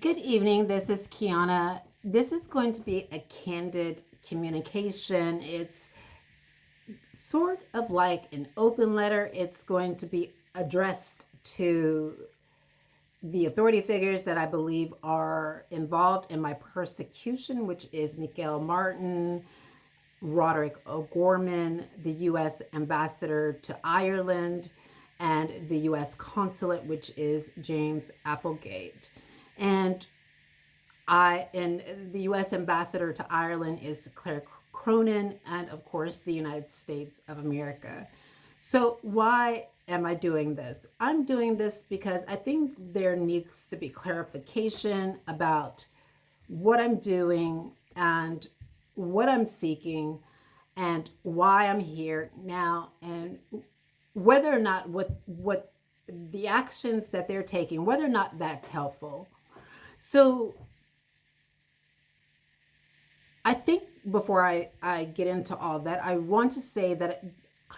Good evening. This is Quianna. This is going to be a candid communication. It's sort of like an open letter. It's going to be addressed to the authority figures that I believe are involved in my persecution, which is Miguel Martin, Roderick O'Gorman, the U.S. ambassador to Ireland, and the U.S. consulate, which is James Applegate. And the U.S. ambassador to Ireland is Claire Cronin, and of course, the United States of America. So, why am I doing this? I'm doing this because I think there needs to be clarification about what I'm doing and what I'm seeking and why I'm here now, and whether or not what the actions that they're taking, whether or not that's helpful. So I think before I get into all that, I want to say that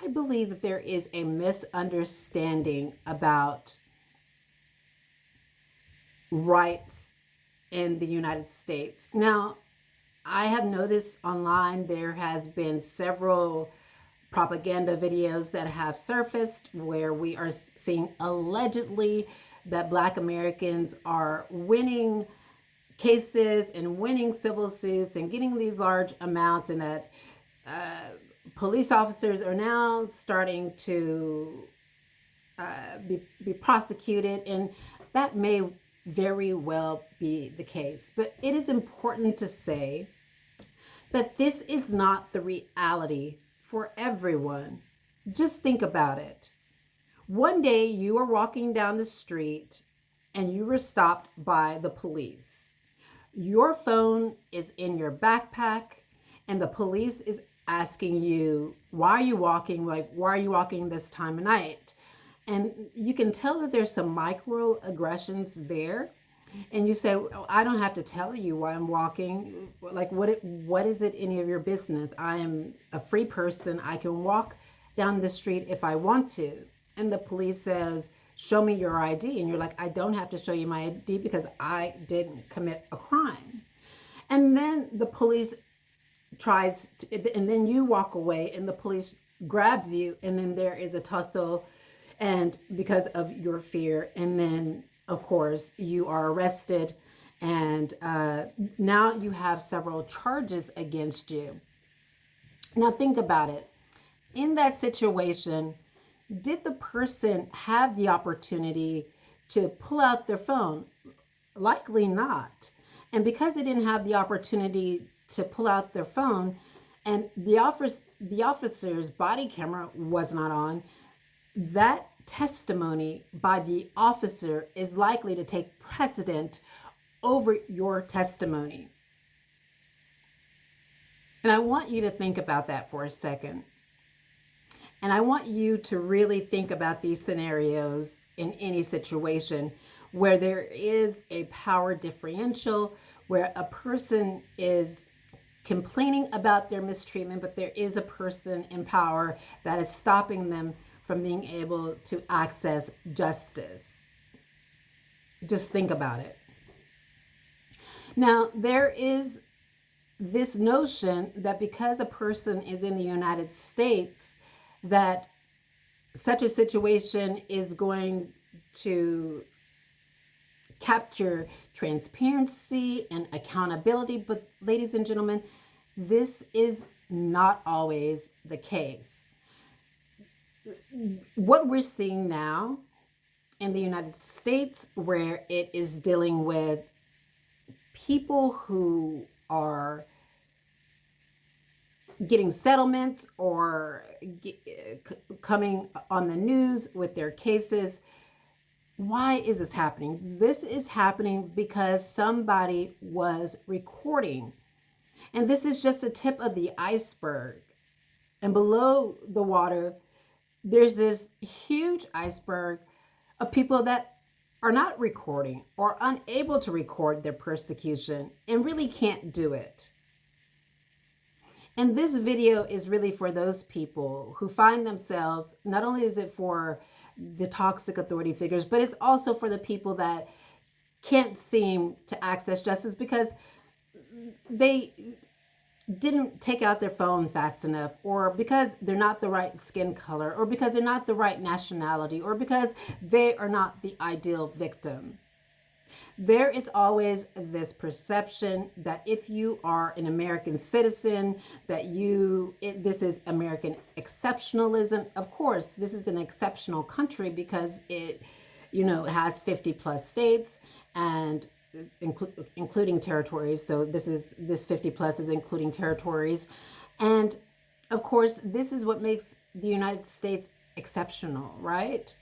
I believe that there is a misunderstanding about rights in the United States. Now, I have noticed online there has been several propaganda videos that have surfaced where we are seeing allegedly that Black Americans are winning cases and winning civil suits and getting these large amounts, and that police officers are now starting to be prosecuted, and that may very well be the case. But it is important to say that this is not the reality for everyone. Just think about it. One day you are walking down the street and you were stopped by the police. Your phone is in your backpack, and the police is asking you, why are you walking? Like, why are you walking this time of night? And you can tell that there's some microaggressions there. And you say, oh, I don't have to tell you why I'm walking. Like, what is it any of your business? I am a free person. I can walk down the street if I want to. And the police says, show me your ID. And you're like, I don't have to show you my ID because I didn't commit a crime. And then the police tries to, and then you walk away and the police grabs you, and then there is a tussle, and because of your fear, and then of course you are arrested, and now you have several charges against you. Now think about it. In that situation, did the person have the opportunity to pull out their phone? Likely not. And because they didn't have the opportunity to pull out their phone, and the officer's body camera was not on, that testimony by the officer is likely to take precedent over your testimony. And I want you to think about that for a second. And I want you to really think about these scenarios in any situation where there is a power differential, where a person is complaining about their mistreatment, but there is a person in power that is stopping them from being able to access justice. Just think about it. Now, there is this notion that because a person is in the United States, that such a situation is going to capture transparency and accountability. But ladies and gentlemen, this is not always the case. What we're seeing now in the United States, where it is dealing with people who are getting settlements or coming on the news with their cases. Why is this happening? This is happening because somebody was recording. And this is just the tip of the iceberg. And below the water, there's this huge iceberg of people that are not recording or unable to record their persecution and really can't do it. And this video is really for those people who find themselves, not only is it for the toxic authority figures, but it's also for the people that can't seem to access justice because they didn't take out their phone fast enough, or because they're not the right skin color, or because they're not the right nationality, or because they are not the ideal victim. There is always this perception that if you are an American citizen, that this is American exceptionalism. Of course, this is an exceptional country because it, has 50 plus states and including territories. So this 50 plus is including territories. And of course, this is what makes the United States exceptional, right?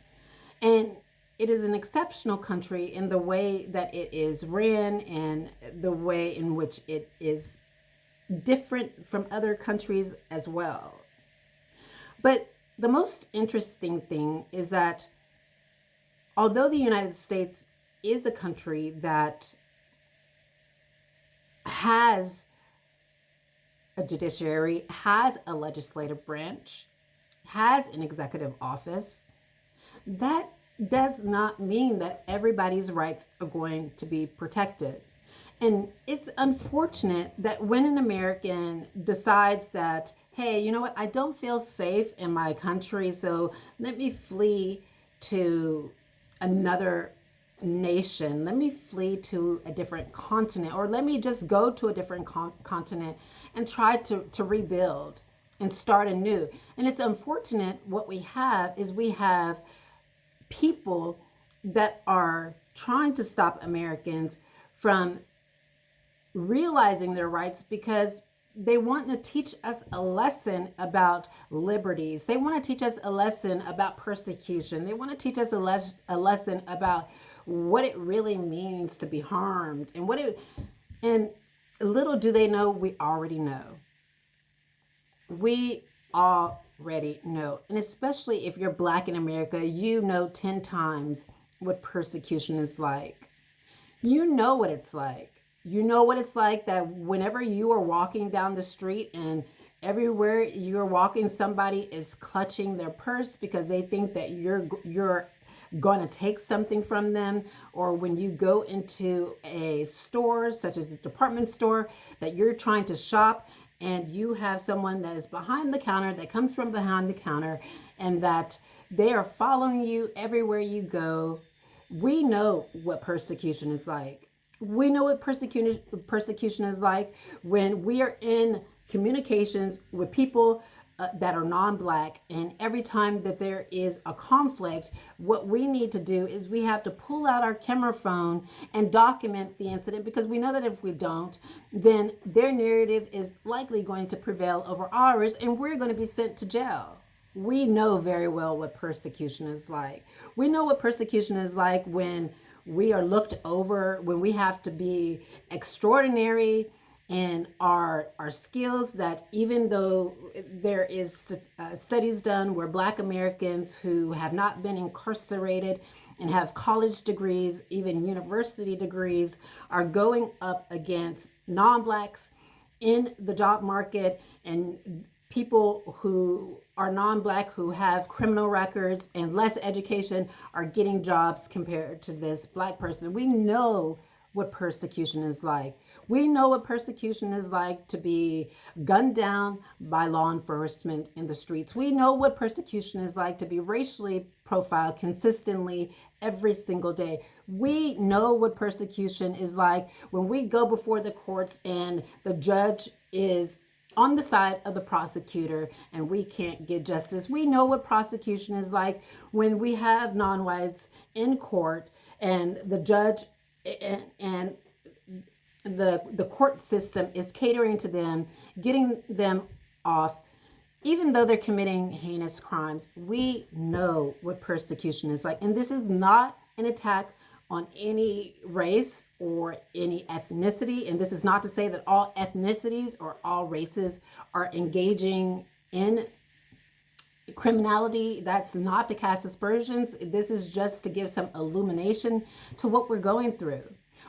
And it is an exceptional country in the way that it is ran and the way in which it is different from other countries as well. But the most interesting thing is that although the United States is a country that has a judiciary, has a legislative branch, has an executive office, that does not mean that everybody's rights are going to be protected. And it's unfortunate that when an American decides that, hey, you know what, I don't feel safe in my country, so let me flee to another nation, let me flee to a different continent, or let me just go to a different continent and try to rebuild and start anew. And it's unfortunate what we have is we have people that are trying to stop Americans from realizing their rights because they want to teach us a lesson about liberties. They want to teach us a lesson about persecution. They want to teach us a lesson about what it really means to be harmed and little do they know, we already know. We already know. And especially if you're Black in America, you know 10 times what persecution is like. You know what it's like. You know what it's like that whenever you are walking down the street and everywhere you're walking, somebody is clutching their purse because they think that you're going to take something from them, or when you go into a store such as a department store that you're trying to shop and you have someone that is behind the counter, that comes from behind the counter, and that they are following you everywhere you go. We know what persecution is like. We know what persecution is like when we are in communications with people that are non-Black, and every time that there is a conflict, what we need to do is we have to pull out our camera phone and document the incident, because we know that if we don't, then their narrative is likely going to prevail over ours and we're going to be sent to jail. We know very well what persecution is like. We know what persecution is like when we are looked over, when we have to be extraordinary in our skills, that even though there is studies done where Black Americans who have not been incarcerated and have college degrees, even university degrees, are going up against non-Blacks in the job market, and people who are non-Black who have criminal records and less education are getting jobs compared to this Black person. We know what persecution is like. We know what persecution is like to be gunned down by law enforcement in the streets. We know what persecution is like to be racially profiled consistently every single day. We know what persecution is like when we go before the courts and the judge is on the side of the prosecutor and we can't get justice. We know what prosecution is like when we have non-whites in court and the judge and the court system is catering to them, getting them off, even though they're committing heinous crimes. We know what persecution is like. And this is not an attack on any race or any ethnicity. And this is not to say that all ethnicities or all races are engaging in criminality. That's not to cast aspersions. This is just to give some illumination to what we're going through.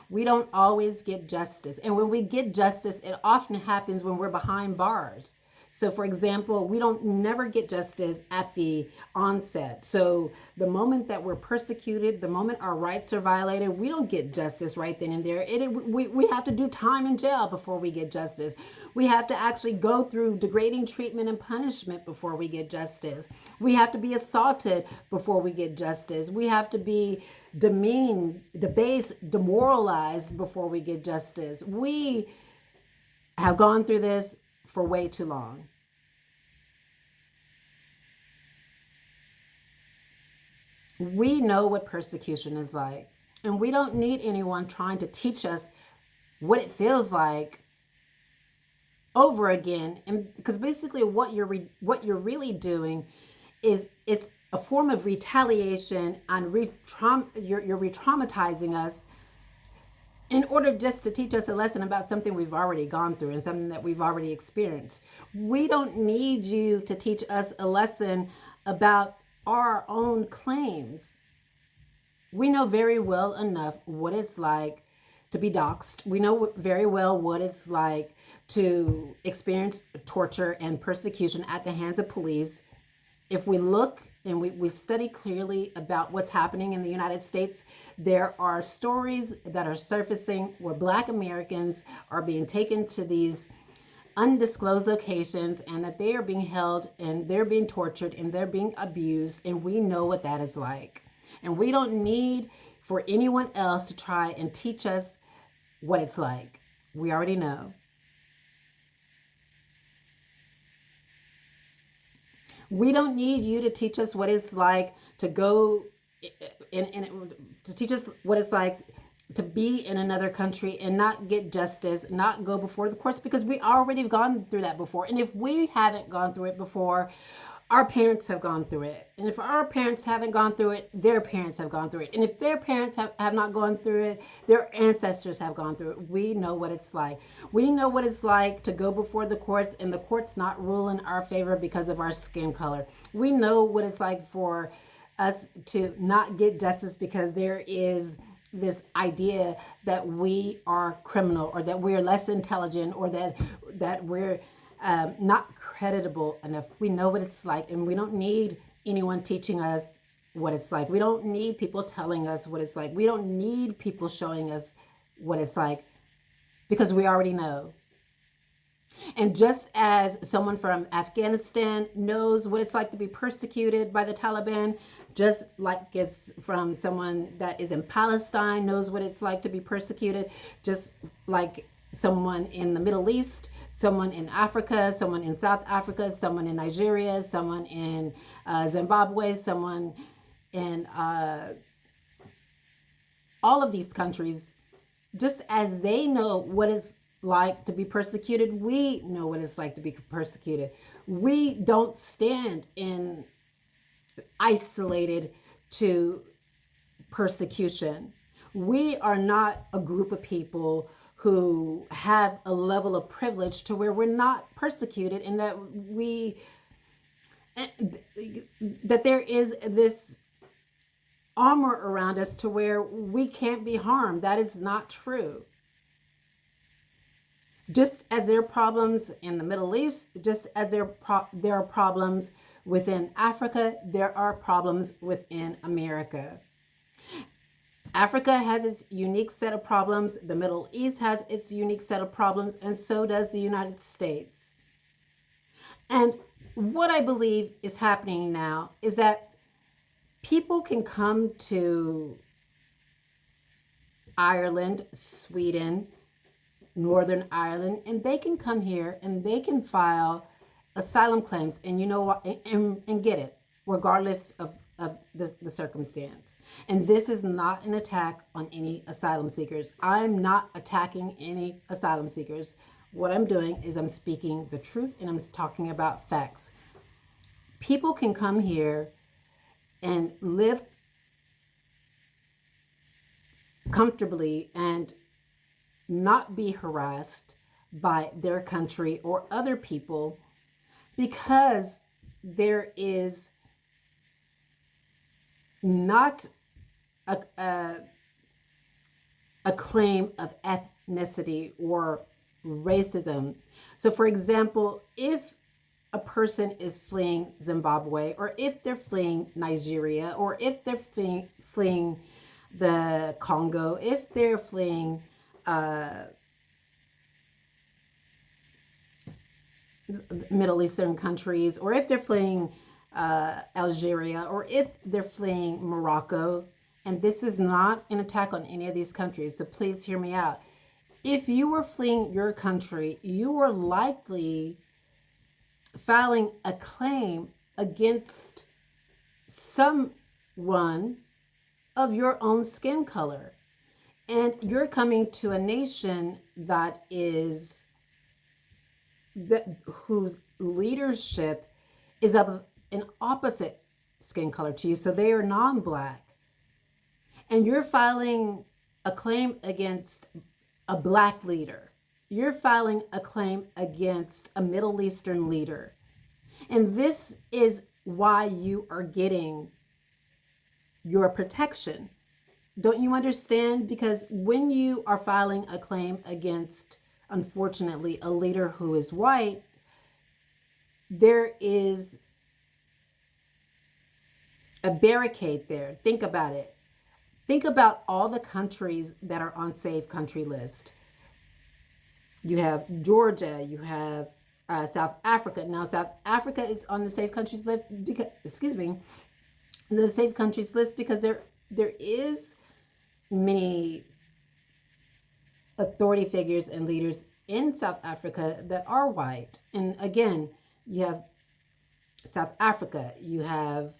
We don't always get justice. And when we get justice, it often happens when we're behind bars. So, for example, we don't never get justice at the onset. So, the moment that we're persecuted, the moment our rights are violated, we don't get justice right then and there. We have to do time in jail before we get justice. We have to actually go through degrading treatment and punishment before we get justice. We have to be assaulted before we get justice. We have to be demeaned, debased, demoralized before we get justice. We have gone through this for way too long. We know what persecution is like, and we don't need anyone trying to teach us what it feels like over again. And because basically what you're really doing is it's a form of retaliation on you're re-traumatizing us in order just to teach us a lesson about something we've already gone through and something that we've already experienced. We don't need you to teach us a lesson about our own claims. We know very well enough what it's like to be doxxed. We know very well what it's like to experience torture and persecution at the hands of police. If we look and we study clearly about what's happening in the United States, there are stories that are surfacing where Black Americans are being taken to these undisclosed locations and that they are being held and they're being tortured and they're being abused, and we know what that is like. And we don't need for anyone else to try and teach us what it's like. We already know. We don't need you to teach us what it's like to go to teach us what it's like to be in another country and not get justice, not go before the courts, because we already have gone through that before. And if we haven't gone through it before, our parents have gone through it. And if our parents haven't gone through it, their parents have gone through it. And if their parents have not gone through it, their ancestors have gone through it. We know what it's like. We know what it's like to go before the courts and the courts not rule in our favor because of our skin color. We know what it's like for us to not get justice because there is this idea that we are criminal or that we're less intelligent or that we're not creditable enough. We know what it's like, and we don't need anyone teaching us what it's like. We don't need people telling us what it's like. We don't need people showing us what it's like because we already know. And just as someone from Afghanistan knows what it's like to be persecuted by the Taliban, just like it's from someone that is in Palestine knows what it's like to be persecuted, just like someone in the Middle East, someone in Africa, someone in South Africa, someone in Nigeria, someone in Zimbabwe, someone in all of these countries, just as they know what it's like to be persecuted, we know what it's like to be persecuted. We don't stand in isolated to persecution. We are not a group of people who have a level of privilege to where we're not persecuted, and that there is this armor around us to where we can't be harmed. That is not true. Just as there are problems in the Middle East, just as there are problems within Africa, there are problems within America. Africa has its unique set of problems. The Middle East has its unique set of problems, and so does the United States. And what I believe is happening now is that people can come to Ireland, Sweden, Northern Ireland, and they can come here and they can file asylum claims, and you know what, and get it regardless of the circumstance. And this is not an attack on any asylum seekers. I'm not attacking any asylum seekers. What I'm doing is I'm speaking the truth and I'm talking about facts. People can come here and live comfortably and not be harassed by their country or other people because there is not a claim of ethnicity or racism. So, for example, if a person is fleeing Zimbabwe, or if they're fleeing Nigeria, or if they're fleeing the Congo, if they're fleeing uh, Middle Eastern countries, or if they're fleeing Algeria, or if they're fleeing Morocco. And this is not an attack on any of these countries, so please hear me out. If you were fleeing your country, you were likely filing a claim against someone of your own skin color. And you're coming to a nation that is whose leadership is of an opposite skin color to you, so they are non-black, and you're filing a claim against a black leader. You're filing a claim against a Middle Eastern leader. And this is why you are getting your protection. Don't you understand? Because when you are filing a claim against, unfortunately, a leader who is white, there is a barricade there. Think about it. Think about all the countries that are on safe country list. You have Georgia, you have South Africa. Now, South Africa is on the safe countries list because, the safe countries list because there is many authority figures and leaders in South Africa that are white. And again, you have South Africa, you have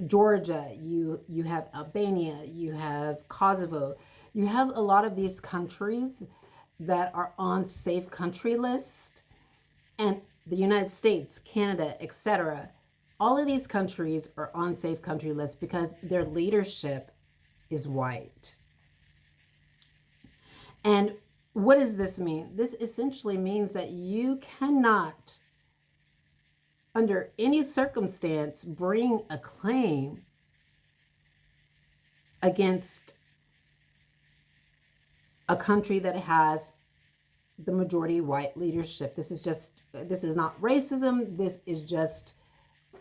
Georgia, you have Albania, you have Kosovo. You have a lot of these countries that are on safe country lists, and the United States, Canada, etc. All of these countries are on safe country lists because their leadership is white. And what does this mean? This essentially means that you cannot, under any circumstance, bring a claim against a country that has the majority white leadership. This is not racism. This is just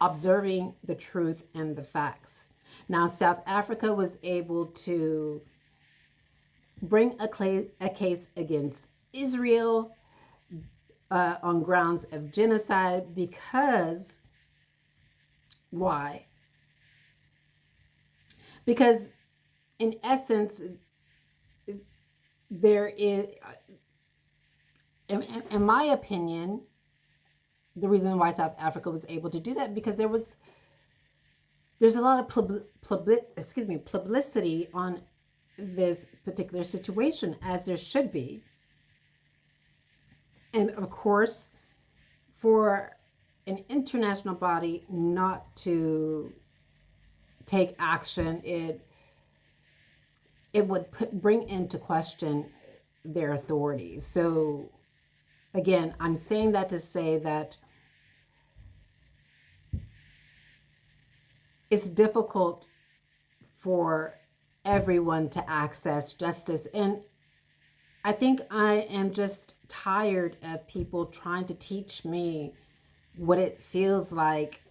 observing the truth and the facts. Now, South Africa was able to bring a case against Israel on grounds of genocide because, why? Because in essence, there is, in my opinion, the reason why South Africa was able to do that, because there's a lot of publicity on this particular situation, as there should be. And of course, for an international body not to take action, it would bring into question their authorities. So again, I'm saying that to say that it's difficult for everyone to access justice. And I think I am just tired of people trying to teach me what it feels like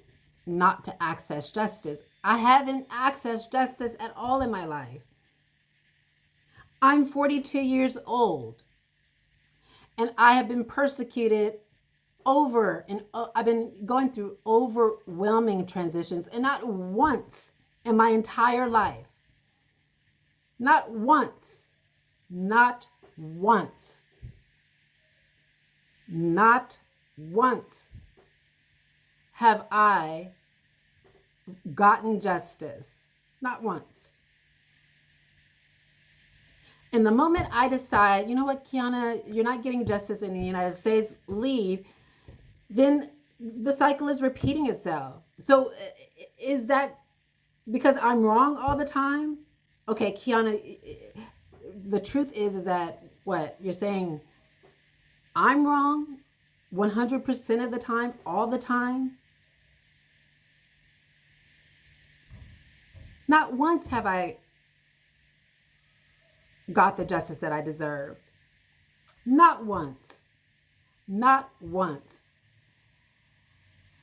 not to access justice. I haven't accessed justice at all in my life. I'm 42 years old, and I have been persecuted I've been going through overwhelming transitions, and not once in my entire life, not once, not once, not once have I gotten justice. Not once. And the moment I decide, you know what, Quianna, you're not getting justice in the United States, leave, then the cycle is repeating itself. So is that because I'm wrong all the time? Okay, Quianna, the truth is that what you're saying, I'm wrong 100% of the time, all the time? Not once have I got the justice that I deserved. Not once. Not once.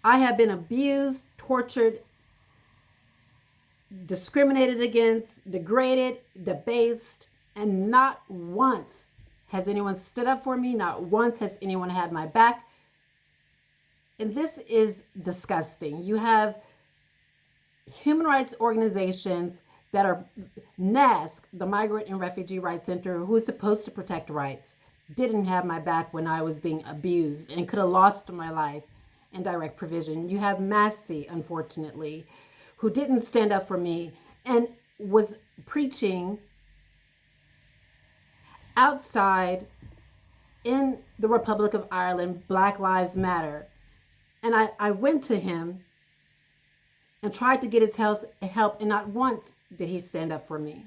I have been abused, tortured, discriminated against, degraded, debased, and not once has anyone stood up for me. Not once has anyone had my back. And this is disgusting. You have human rights organizations that are NASC, the Migrant and Refugee Rights Center, who is supposed to protect rights, didn't have my back when I was being abused and could have lost my life in direct provision. You have Massey, unfortunately, who didn't stand up for me and was preaching outside in the Republic of Ireland, Black Lives Matter. And I went to him and tried to get his help, and not once did he stand up for me.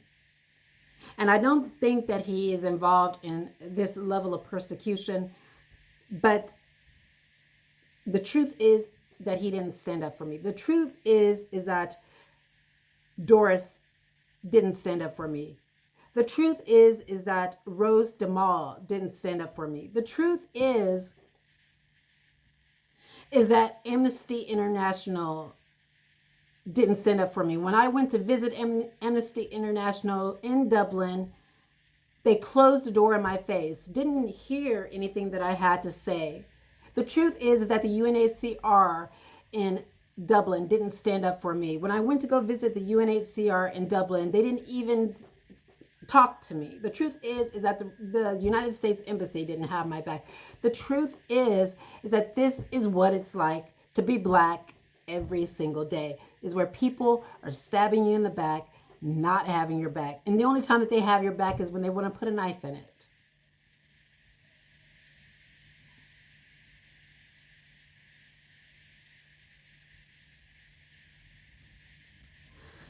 And I don't think that he is involved in this level of persecution, but the truth is that he didn't stand up for me. The truth is that Doris didn't stand up for me. The truth is that Rose DeMaul didn't stand up for me. The truth is that Amnesty International didn't stand up for me. When I went to visit Amnesty International in Dublin, they closed the door in my face, didn't hear anything that I had to say. The truth is that the UNHCR in Dublin didn't stand up for me. When I went to go visit the UNHCR in Dublin, they didn't even talk to me. The truth is that the United States Embassy didn't have my back. The truth is that this is what it's like to be Black every single day, is where people are stabbing you in the back, not having your back. And the only time that they have your back is when they want to put a knife in it.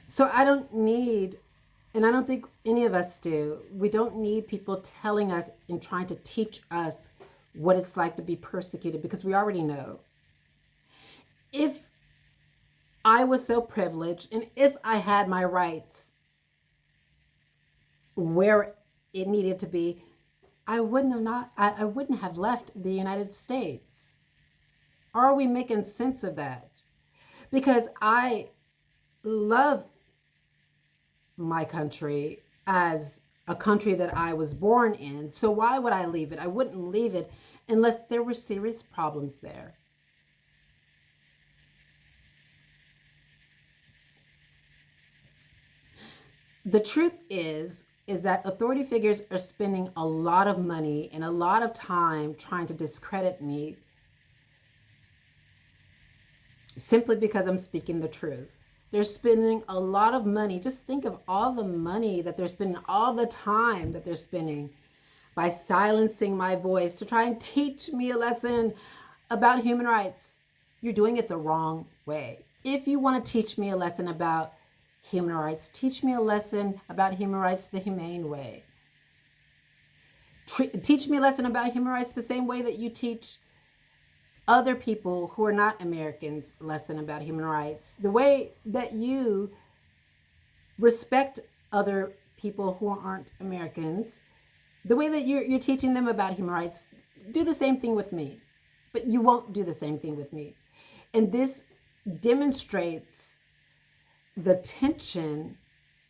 So I don't need, and I don't think any of us do, we don't need people telling us and trying to teach us what it's like to be persecuted, because we already know. If I was so privileged, and if I had my rights where it needed to be, I wouldn't have left the United States. Are we making sense of that? Because I love my country as a country that I was born in. So why would I leave it? I wouldn't leave it unless there were serious problems there. The truth is that authority figures are spending a lot of money and a lot of time trying to discredit me simply because I'm speaking the truth. They're spending a lot of money. Just think of all the money that they're spending, all the time that they're spending by silencing my voice to try and teach me a lesson about human rights. You're doing it the wrong way. If you want to teach me a lesson about human rights, teach me a lesson about human rights the humane way. Teach me a lesson about human rights the same way that you teach other people who are not Americans a lesson about human rights. The way that you respect other people who aren't Americans, the way that you're teaching them about human rights, do the same thing with me. But you won't do the same thing with me. And this demonstrates the tension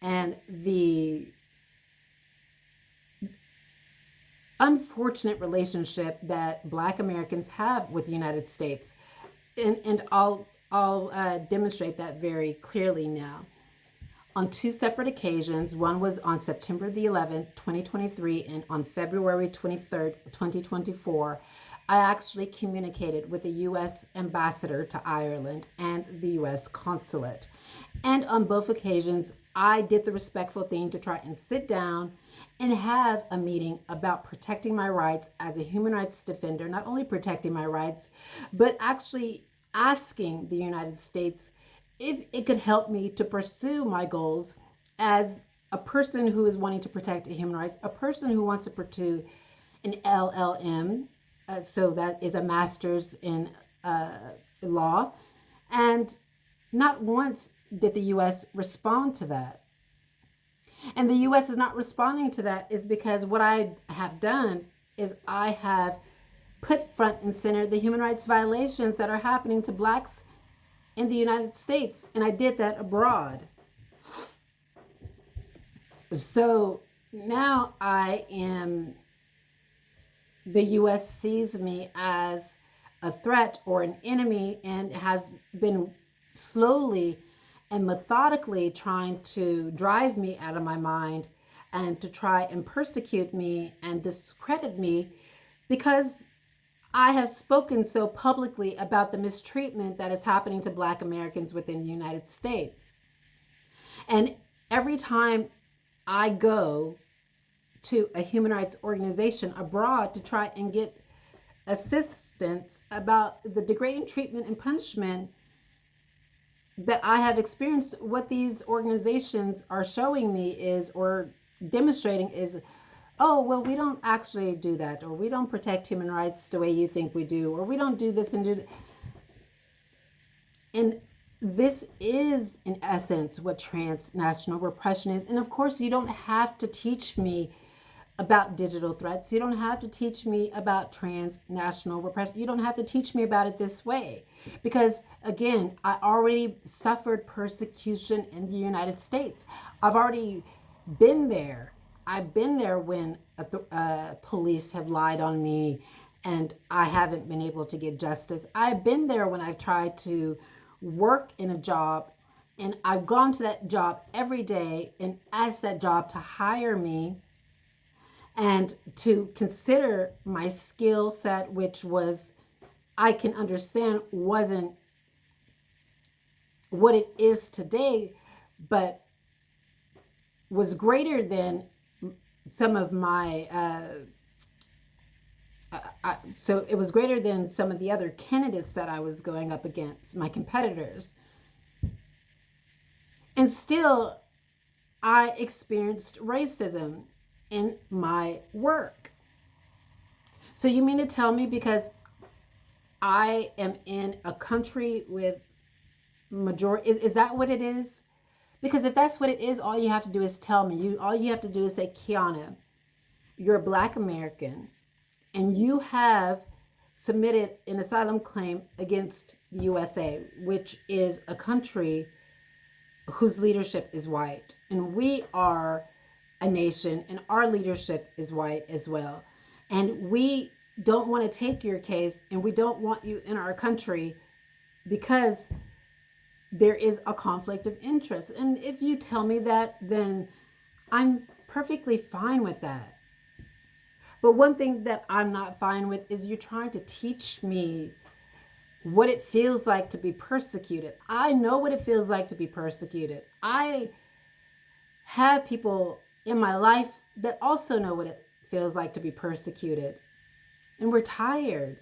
and the unfortunate relationship that Black Americans have with the United States. And I'll demonstrate that very clearly now. On two separate occasions, one was on September the 11th, 2023, and on February 23rd, 2024, I actually communicated with the U.S. ambassador to Ireland and the U.S. consulate. And on both occasions, I did the respectful thing to try and sit down and have a meeting about protecting my rights as a human rights defender, not only protecting my rights, but actually asking the United States if it could help me to pursue my goals as a person who is wanting to protect human rights, a person who wants to pursue an LLM, so that is a master's in law. And not once did the U.S. respond to that. And the U.S. is not responding to that is because what I have done is I have put front and center the human rights violations that are happening to blacks in the United States, and I did that abroad. So now the US sees me as a threat or an enemy and has been slowly and methodically trying to drive me out of my mind and to try and persecute me and discredit me because I have spoken so publicly about the mistreatment that is happening to Black Americans within the United States. And every time I go to a human rights organization abroad to try and get assistance about the degrading treatment and punishment that I have experienced, what these organizations are showing me is, or demonstrating is, oh, well, we don't actually do that, or we don't protect human rights the way you think we do, or we don't do this and do that. And this is, in essence, what transnational repression is. And of course, you don't have to teach me about digital threats. You don't have to teach me about transnational repression. You don't have to teach me about it this way. Because again, I already suffered persecution in the United States. I've already been there. I've been there when police have lied on me and I haven't been able to get justice. I've been there when I've tried to work in a job and I've gone to that job every day and asked that job to hire me and to consider my skill set, which was, I can understand, wasn't what it is today, but was greater than some of my, so it was greater than some of the other candidates that I was going up against, my competitors. And still, I experienced racism in my work. So you mean to tell me because I am in a country with majority, is that what it is? Because if that's what it is, all you have to do is tell me. All you have to do is say, Quianna, you're a Black American, and you have submitted an asylum claim against the USA, which is a country whose leadership is white. And we are a nation, and our leadership is white as well. And we don't want to take your case, and we don't want you in our country because there is a conflict of interest. And if you tell me that, then I'm perfectly fine with that. But one thing that I'm not fine with is you're trying to teach me what it feels like to be persecuted. I know what it feels like to be persecuted. I have people in my life that also know what it feels like to be persecuted. And we're tired.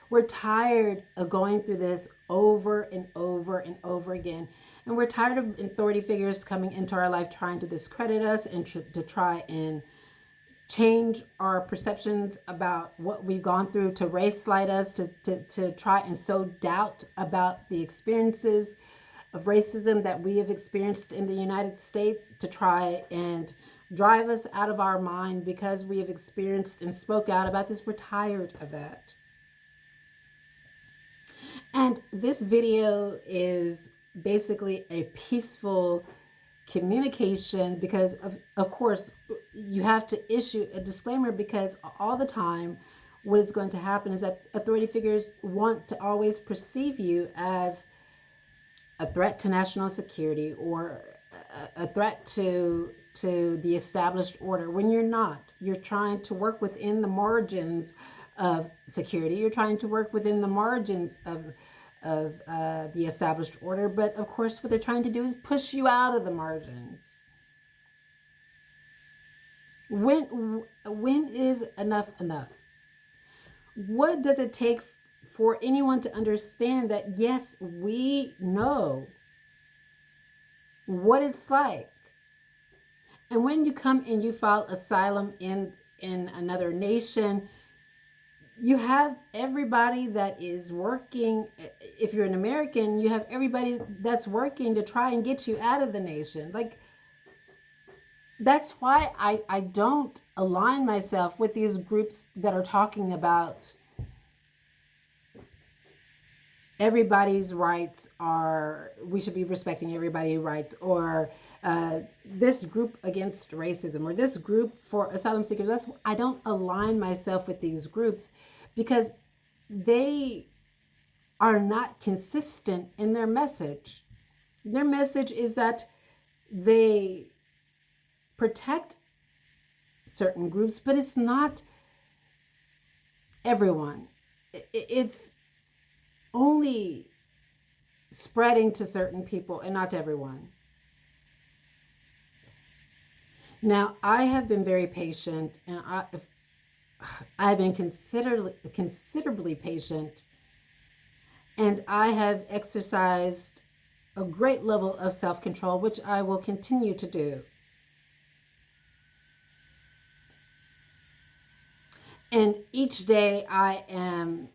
We're tired of going through this over and over and over again. And we're tired of authority figures coming into our life trying to discredit us and to try and change our perceptions about what we've gone through, to race slight us, to try and sow doubt about the experiences of racism that we have experienced in the United States, to try and drive us out of our mind because we have experienced and spoke out about this. We're tired of that. And this video is basically a peaceful communication because of course you have to issue a disclaimer, because all the time what is going to happen is that authority figures want to always perceive you as a threat to national security or a threat to the established order, when you're not. You're trying to work within the margins of security. You're trying to work within the margins of the established order. But of course, what they're trying to do is push you out of the margins. When is enough enough? What does it take for anyone to understand that, yes, we know what it's like? And when you come and you file asylum in another nation, you have everybody that is working. If you're an American, you have everybody that's working to try and get you out of the nation. Like, that's why I don't align myself with these groups that are talking about everybody's rights are, we should be respecting everybody's rights, or this group against racism, or this group for asylum seekers. I don't align myself with these groups because they are not consistent in their message. Their message is that they protect certain groups, but it's not everyone. It's only spreading to certain people and not to everyone. Now, I have been very patient, and I've been considerably patient, and I have exercised a great level of self-control, which I will continue to do. And each day I am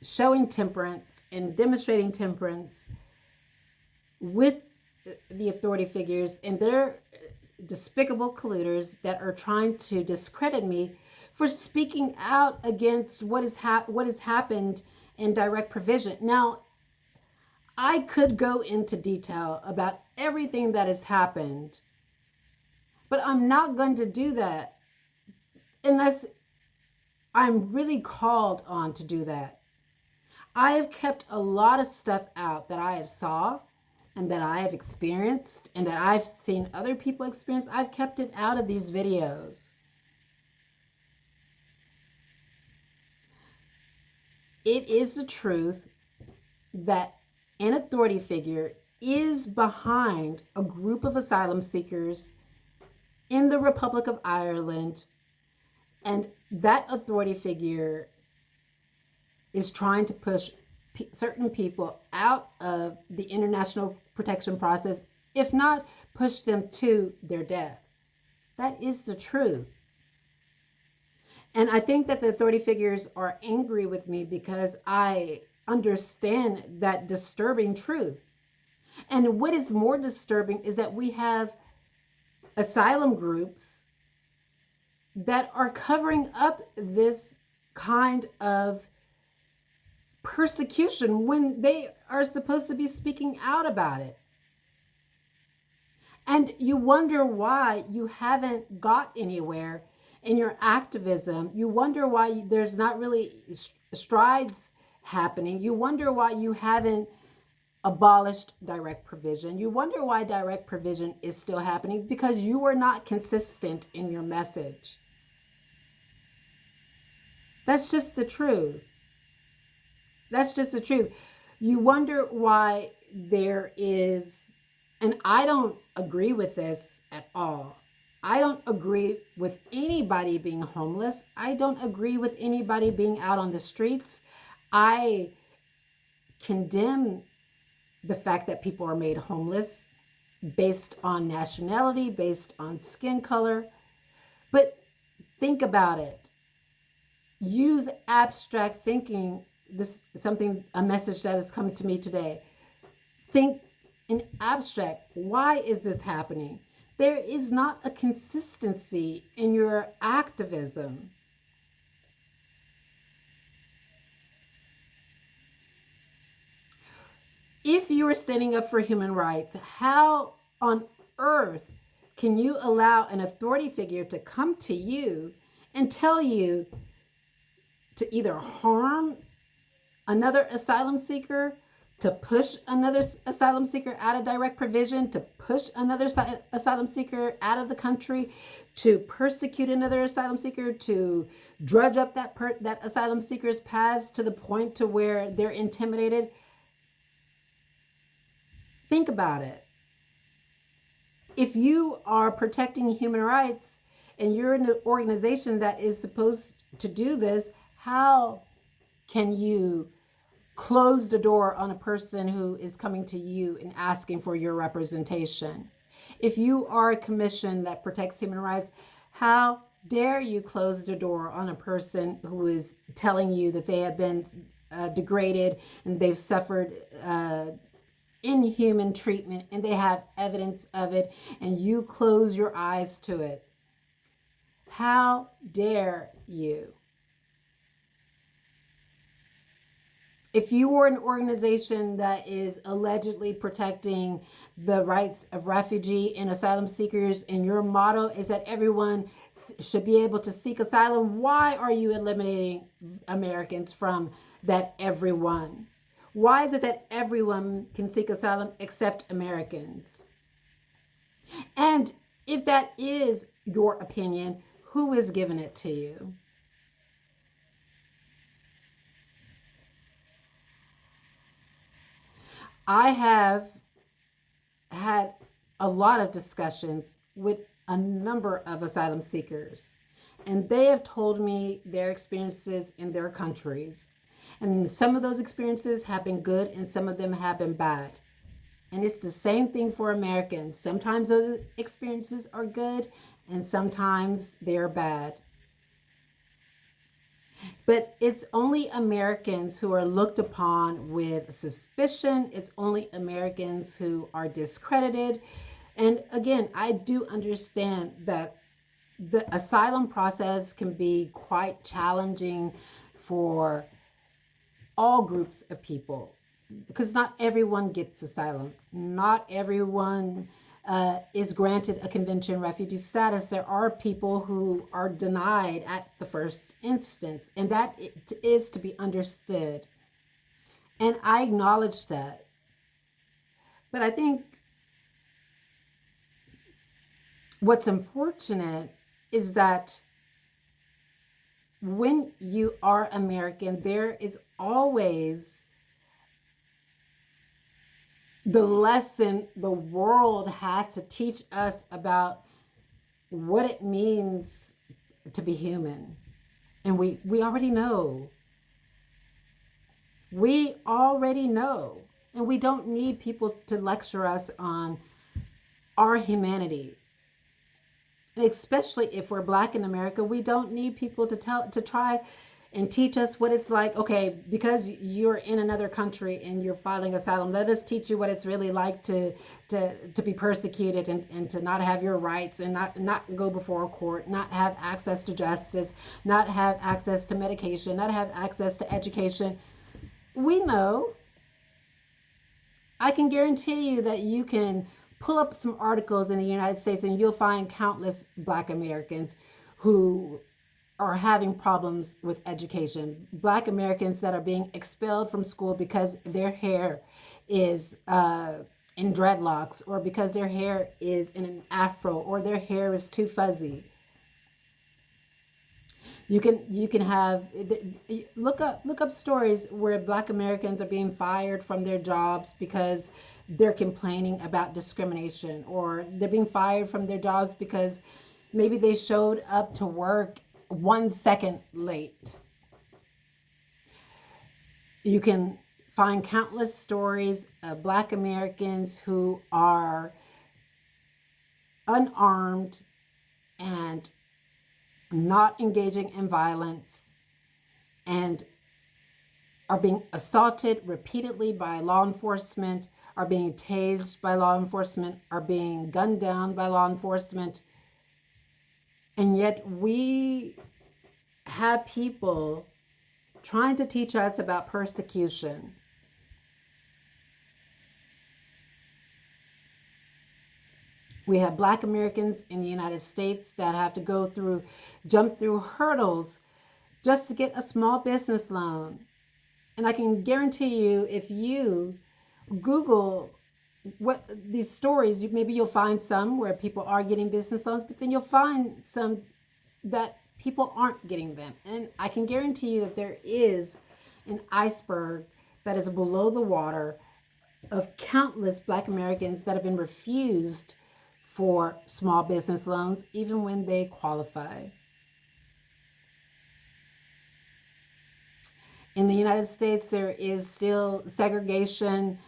showing temperance and demonstrating temperance with the authority figures and their despicable colluders that are trying to discredit me for speaking out against what has happened in direct provision. Now, I could go into detail about everything that has happened, but I'm not going to do that unless I'm really called on to do that. I have kept a lot of stuff out that I have saw and that I have experienced and that I've seen other people experience. I've kept it out of these videos. It is the truth that an authority figure is behind a group of asylum seekers in the Republic of Ireland, and that authority figure is trying to push certain people out of the international protection process, if not push them to their death. That is the truth. And I think that the authority figures are angry with me because I understand that disturbing truth. And what is more disturbing is that we have asylum groups that are covering up this kind of persecution when they are supposed to be speaking out about it. And you wonder why you haven't got anywhere in your activism. You wonder why there's not really strides happening. You wonder why you haven't abolished direct provision. You wonder why direct provision is still happening, because you are not consistent in your message. That's just the truth. That's just the truth. You wonder why there is, and I don't agree with this at all. I don't agree with anybody being homeless. I don't agree with anybody being out on the streets. I condemn the fact that people are made homeless based on nationality, based on skin color. But think about it. Use abstract thinking. This is a message that has come to me today. Think in abstract. Why is this happening? There is not a consistency in your activism. If you are standing up for human rights, how on earth can you allow an authority figure to come to you and tell you to either harm another asylum seeker, to push another asylum seeker out of direct provision, to push another asylum seeker out of the country, to persecute another asylum seeker, to drudge up that asylum seeker's past to the point to where they're intimidated? Think about it. If you are protecting human rights and you're in an organization that is supposed to do this, how can you close the door on a person who is coming to you and asking for your representation? If you are a commission that protects human rights, how dare you close the door on a person who is telling you that they have been degraded and they've suffered inhuman treatment and they have evidence of it, and you close your eyes to it? How dare you? If you are an organization that is allegedly protecting the rights of refugee and asylum seekers, and your motto is that everyone should be able to seek asylum, why are you eliminating Americans from that everyone? Why is it that everyone can seek asylum except Americans? And if that is your opinion, who is giving it to you? I have had a lot of discussions with a number of asylum seekers, and they have told me their experiences in their countries. And some of those experiences have been good, and some of them have been bad. And it's the same thing for Americans. Sometimes those experiences are good, and sometimes they're bad. But it's only Americans who are looked upon with suspicion. It's only Americans who are discredited. And again, I do understand that the asylum process can be quite challenging for all groups of people, because not everyone gets asylum. Not everyone is granted a convention refugee status. There are people who are denied at the first instance, and that is to be understood. And I acknowledge that. But I think what's unfortunate is that when you are American, there is always the lesson the world has to teach us about what it means to be human. And we already know. We already know. And we don't need people to lecture us on our humanity. And especially if we're Black in America, we don't need people to try and teach us what it's like. Okay, because you're in another country and you're filing asylum, let us teach you what it's really like to be persecuted, and to not have your rights, and not go before a court, not have access to justice, not have access to medication, not have access to education. We know. I can guarantee you that you can pull up some articles in the United States and you'll find countless Black Americans who are having problems with education. Black Americans that are being expelled from school because their hair is in dreadlocks, or because their hair is in an afro, or their hair is too fuzzy. You can have, look up stories where Black Americans are being fired from their jobs because they're complaining about discrimination, or they're being fired from their jobs because maybe they showed up to work 1 second late. You can find countless stories of Black Americans who are unarmed and not engaging in violence, and are being assaulted repeatedly by law enforcement, are being tased by law enforcement, are being gunned down by law enforcement. And yet we have people trying to teach us about persecution. We have Black Americans in the United States that have to jump through hurdles just to get a small business loan. And I can guarantee you, if you Google what these stories, maybe you'll find some where people are getting business loans, but then you'll find some that people aren't getting them. And I can guarantee you that there is an iceberg that is below the water of countless Black Americans that have been refused for small business loans, even when they qualify. In the United States, there is still segregation,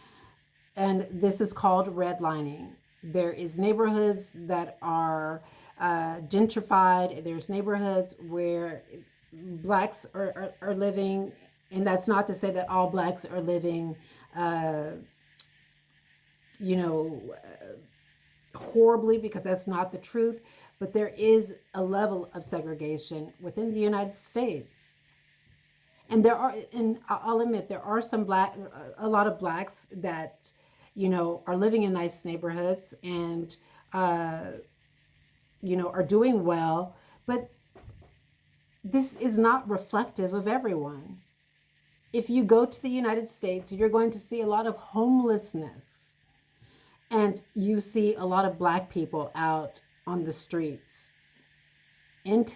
and this is called redlining. There is neighborhoods that are gentrified. There's neighborhoods where Blacks are living, and that's not to say that all Blacks are living, you know, horribly, because that's not the truth. But there is a level of segregation within the United States. And there are, and I'll admit, there are some a lot of blacks that, are living in nice neighborhoods and, uh, are doing well. But this is not reflective of everyone. If you go to the United States, you're going to see a lot of homelessness, and you see a lot of black people out on the streets in